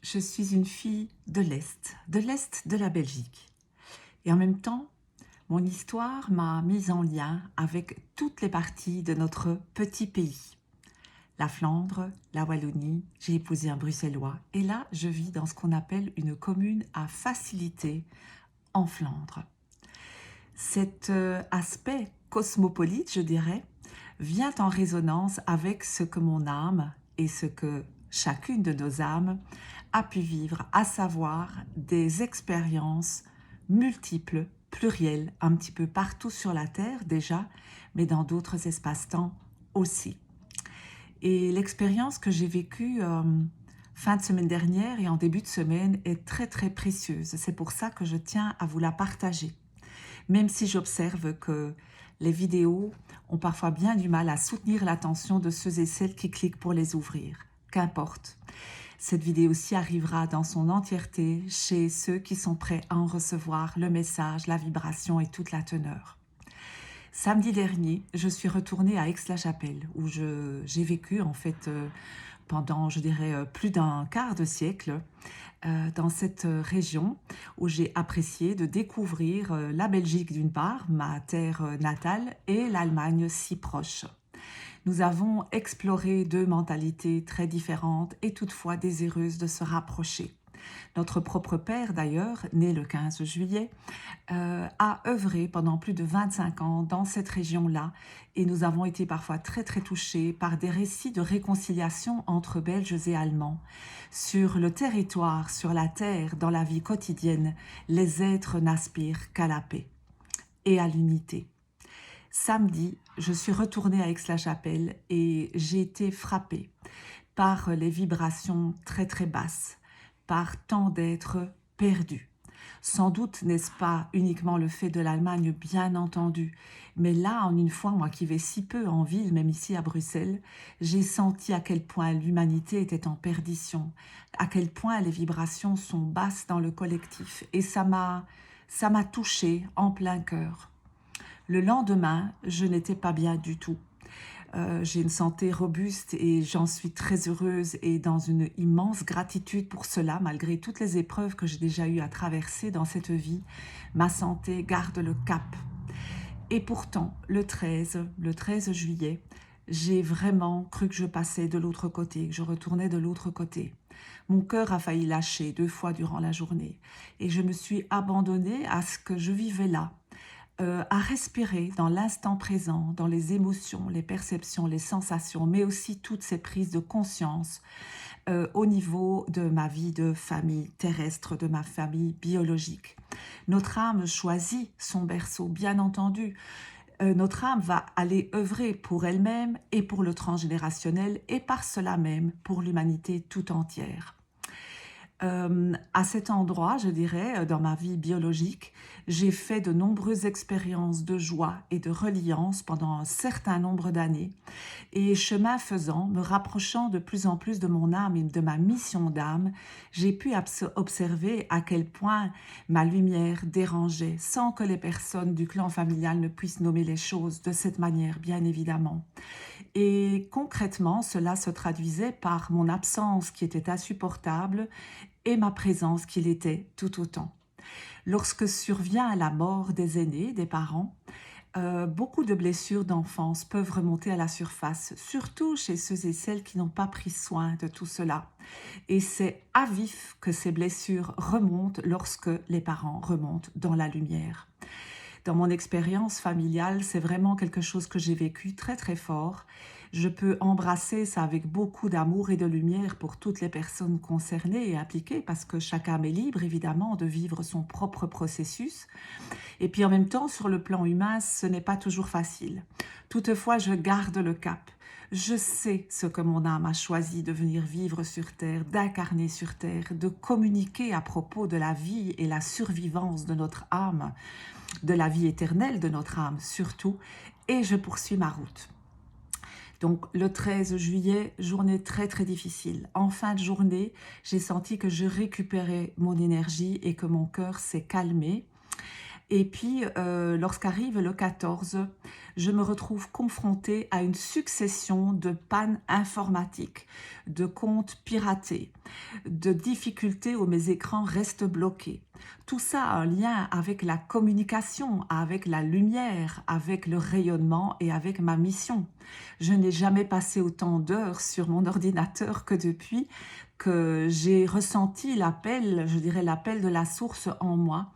je suis une fille de l'Est de la Belgique. Et en même temps, mon histoire m'a mise en lien avec toutes les parties de notre petit pays. La Flandre, la Wallonie, j'ai épousé un Bruxellois. Et là, je vis dans ce qu'on appelle une commune à facilité en Flandre. Cet aspect cosmopolite, je dirais, vient en résonance avec ce que mon âme et ce que chacune de nos âmes a pu vivre, à savoir des expériences multiples, plurielles, un petit peu partout sur la Terre déjà, mais dans d'autres espaces-temps aussi. Et l'expérience que j'ai vécue fin de semaine dernière et en début de semaine est très très précieuse. C'est pour ça que je tiens à vous la partager. Même si j'observe que les vidéos ont parfois bien du mal à soutenir l'attention de ceux et celles qui cliquent pour les ouvrir. Qu'importe. Cette vidéo-ci arrivera dans son entièreté chez ceux qui sont prêts à en recevoir le message, la vibration et toute la teneur. Samedi dernier, je suis retournée à Aix-la-Chapelle où j'ai vécu en fait pendant, je dirais, plus d'un quart de siècle dans cette région où j'ai apprécié de découvrir la Belgique d'une part, ma terre natale, et l'Allemagne si proche. Nous avons exploré deux mentalités très différentes et toutefois désireuses de se rapprocher. Notre propre père, d'ailleurs, né le 15 juillet, a œuvré pendant plus de 25 ans dans cette région-là et nous avons été parfois très très touchés par des récits de réconciliation entre Belges et Allemands. Sur le territoire, sur la terre, dans la vie quotidienne, les êtres n'aspirent qu'à la paix et à l'unité. Samedi, je suis retournée à Aix-la-Chapelle et j'ai été frappée par les vibrations très très basses, par tant d'êtres perdus. Sans doute n'est-ce pas uniquement le fait de l'Allemagne, bien entendu, mais là, en une fois, moi qui vais si peu en ville, même ici à Bruxelles, j'ai senti à quel point l'humanité était en perdition, à quel point les vibrations sont basses dans le collectif, et ça m'a touchée en plein cœur. Le lendemain, je n'étais pas bien du tout. J'ai une santé robuste et j'en suis très heureuse et dans une immense gratitude pour cela, malgré toutes les épreuves que j'ai déjà eu à traverser dans cette vie. Ma santé garde le cap. Et pourtant, le 13 juillet, j'ai vraiment cru que je passais de l'autre côté, que je retournais de l'autre côté. Mon cœur a failli lâcher 2 fois durant la journée et je me suis abandonnée à ce que je vivais là, à respirer dans l'instant présent, dans les émotions, les perceptions, les sensations, mais aussi toutes ces prises de conscience au niveau de ma vie de famille terrestre, de ma famille biologique. Notre âme choisit son berceau, bien entendu. Notre âme va aller œuvrer pour elle-même et pour le transgénérationnel et par cela même pour l'humanité tout entière. À cet endroit, je dirais, dans ma vie biologique, j'ai fait de nombreuses expériences de joie et de reliance pendant un certain nombre d'années. Et chemin faisant, me rapprochant de plus en plus de mon âme et de ma mission d'âme, j'ai pu observer à quel point ma lumière dérangeait, sans que les personnes du clan familial ne puissent nommer les choses de cette manière, bien évidemment. Et concrètement, cela se traduisait par mon absence qui était insupportable et ma présence qui l'était tout autant. Lorsque survient la mort des aînés, des parents, beaucoup de blessures d'enfance peuvent remonter à la surface, surtout chez ceux et celles qui n'ont pas pris soin de tout cela. Et c'est à vif que ces blessures remontent lorsque les parents remontent dans la lumière. Dans mon expérience familiale, c'est vraiment quelque chose que j'ai vécu très très fort. Je peux embrasser ça avec beaucoup d'amour et de lumière pour toutes les personnes concernées et impliquées parce que chaque âme est libre évidemment de vivre son propre processus. Et puis en même temps, sur le plan humain, ce n'est pas toujours facile. Toutefois, je garde le cap. Je sais ce que mon âme a choisi de venir vivre sur Terre, d'incarner sur Terre, de communiquer à propos de la vie et la survivance de notre âme, de la vie éternelle de notre âme surtout, et je poursuis ma route. Donc le 13 juillet, journée très très difficile. En fin de journée, j'ai senti que je récupérais mon énergie et que mon cœur s'est calmé. Et puis, lorsqu'arrive le 14, je me retrouve confrontée à une succession de pannes informatiques, de comptes piratés, de difficultés où mes écrans restent bloqués. Tout ça a un lien avec la communication, avec la lumière, avec le rayonnement et avec ma mission. Je n'ai jamais passé autant d'heures sur mon ordinateur que depuis que j'ai ressenti l'appel, je dirais l'appel de la source en moi,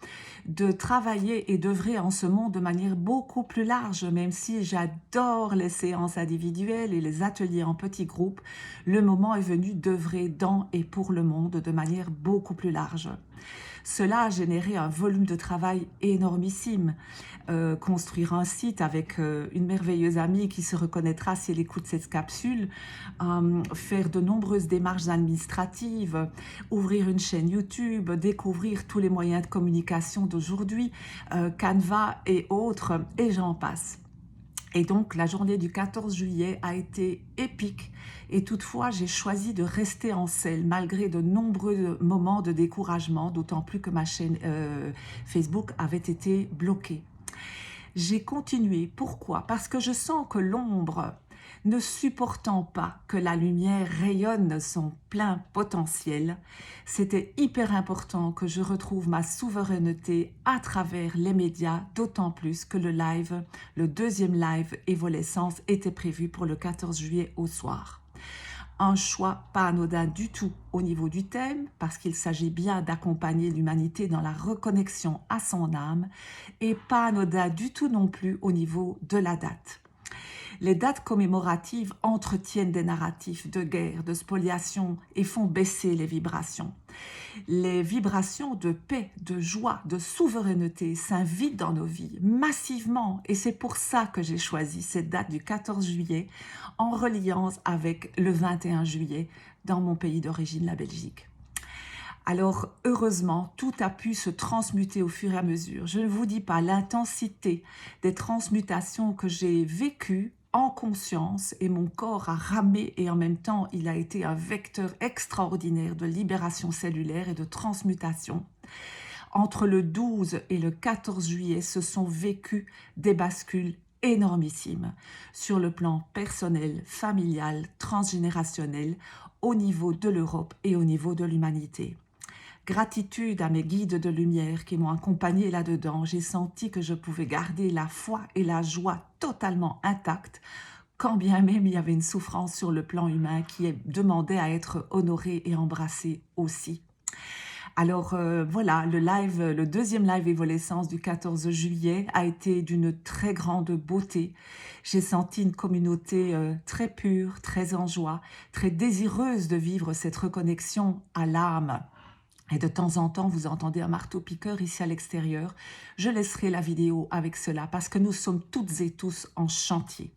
de travailler et d'œuvrer en ce monde de manière beaucoup plus large, même si j'adore les séances individuelles et les ateliers en petits groupes, le moment est venu d'œuvrer dans et pour le monde de manière beaucoup plus large. Cela a généré un volume de travail énormissime. Construire un site avec une merveilleuse amie qui se reconnaîtra si elle écoute cette capsule, faire de nombreuses démarches administratives, ouvrir une chaîne YouTube, découvrir tous les moyens de communication d'aujourd'hui, Canva et autres, et j'en passe. Et donc, la journée du 14 juillet a été épique et toutefois, j'ai choisi de rester en selle malgré de nombreux moments de découragement, d'autant plus que ma chaîne Facebook avait été bloquée. J'ai continué. Pourquoi? Parce que je sens que l'ombre, ne supportant pas que la lumière rayonne son plein potentiel, c'était hyper important que je retrouve ma souveraineté à travers les médias, d'autant plus que le deuxième live Évolescence était prévu pour le 14 juillet au soir. Un choix pas anodin du tout au niveau du thème, parce qu'il s'agit bien d'accompagner l'humanité dans la reconnexion à son âme, et pas anodin du tout non plus au niveau de la date. Les dates commémoratives entretiennent des narratifs de guerre, de spoliation et font baisser les vibrations. Les vibrations de paix, de joie, de souveraineté s'invitent dans nos vies massivement et c'est pour ça que j'ai choisi cette date du 14 juillet en reliance avec le 21 juillet dans mon pays d'origine, la Belgique. Alors, heureusement, tout a pu se transmuter au fur et à mesure. Je ne vous dis pas l'intensité des transmutations que j'ai vécues en conscience et mon corps a ramé et en même temps, il a été un vecteur extraordinaire de libération cellulaire et de transmutation. Entre le 12 et le 14 juillet, se sont vécues des bascules énormissimes sur le plan personnel, familial, transgénérationnel, au niveau de l'Europe et au niveau de l'humanité. Gratitude à mes guides de lumière qui m'ont accompagné là-dedans. J'ai senti que je pouvais garder la foi et la joie totalement intactes, quand bien même il y avait une souffrance sur le plan humain qui demandait à être honorée et embrassée aussi. Alors voilà, le deuxième live Évolescence du 14 juillet a été d'une très grande beauté. J'ai senti une communauté très pure, très en joie, très désireuse de vivre cette reconnexion à l'âme. Et de temps en temps, vous entendez un marteau-piqueur ici à l'extérieur. Je laisserai la vidéo avec cela parce que nous sommes toutes et tous en chantier.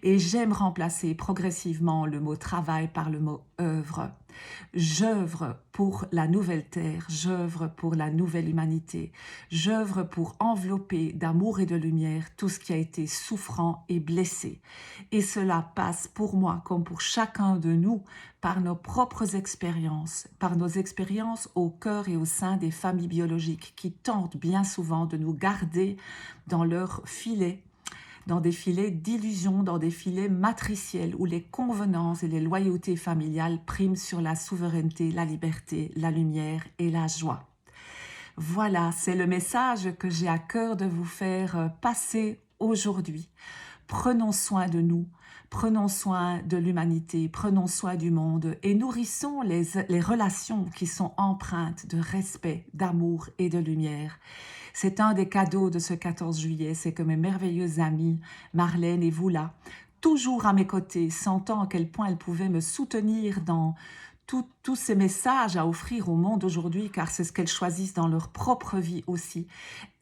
Et j'aime remplacer progressivement le mot travail par le mot œuvre. J'œuvre pour la nouvelle terre, j'œuvre pour la nouvelle humanité, j'œuvre pour envelopper d'amour et de lumière tout ce qui a été souffrant et blessé. Et cela passe pour moi comme pour chacun de nous par nos propres expériences, par nos expériences au cœur et au sein des familles biologiques qui tentent bien souvent de nous garder dans leur filet, dans des filets d'illusions, dans des filets matriciels où les convenances et les loyautés familiales priment sur la souveraineté, la liberté, la lumière et la joie. Voilà, c'est le message que j'ai à cœur de vous faire passer aujourd'hui. Prenons soin de nous, prenons soin de l'humanité, prenons soin du monde et nourrissons les relations qui sont empreintes de respect, d'amour et de lumière. C'est un des cadeaux de ce 14 juillet, c'est que mes merveilleuses amies, Marlène et Voula, toujours à mes côtés, sentant à quel point elles pouvaient me soutenir dans tous ces messages à offrir au monde aujourd'hui, car c'est ce qu'elles choisissent dans leur propre vie aussi.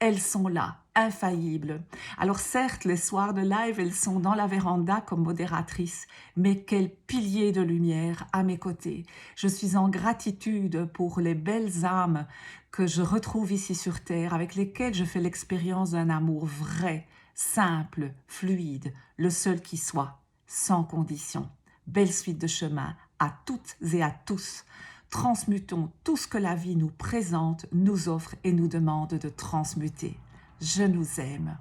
Elles sont là, infaillibles. Alors certes, les soirs de live, elles sont dans la véranda comme modératrices, mais quel pilier de lumière à mes côtés. Je suis en gratitude pour les belles âmes que je retrouve ici sur Terre, avec lesquelles je fais l'expérience d'un amour vrai, simple, fluide, le seul qui soit, sans condition. Belle suite de chemin à toutes et à tous. Transmutons tout ce que la vie nous présente, nous offre et nous demande de transmuter. Je nous aime.